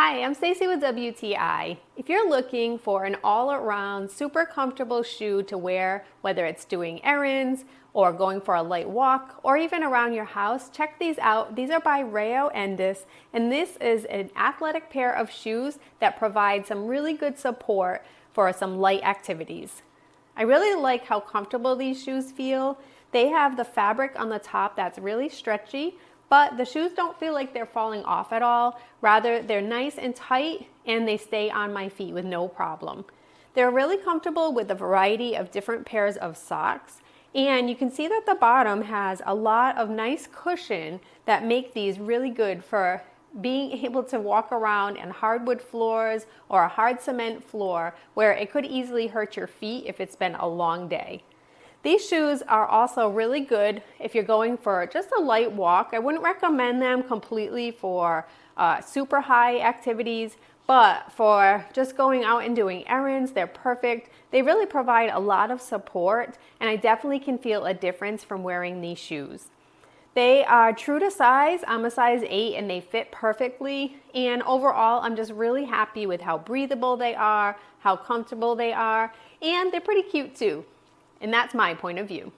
Hi, I'm Stacy with WTI. If you're looking for an all-around super comfortable shoe to wear, whether it's doing errands or going for a light walk or even around your house, check these out. These are by Raoendis, and this is an athletic pair of shoes that provide some really good support for some light activities. I really like how comfortable these shoes feel. They have the fabric on the top that's really stretchy, but the shoes don't feel like they're falling off at all. Rather, they're nice and tight and they stay on my feet with no problem. They're really comfortable with a variety of different pairs of socks. And you can see that the bottom has a lot of nice cushion that make these really good for being able to walk around in hardwood floors or a hard cement floor where it could easily hurt your feet if it's been a long day. These shoes are also really good if you're going for just a light walk. I wouldn't recommend them completely for super high activities, but for just going out and doing errands, they're perfect. They really provide a lot of support, and I definitely can feel a difference from wearing these shoes. They are true to size. I'm a size 8 and they fit perfectly. And overall, I'm just really happy with how breathable they are, how comfortable they are, and they're pretty cute too. And that's my point of view.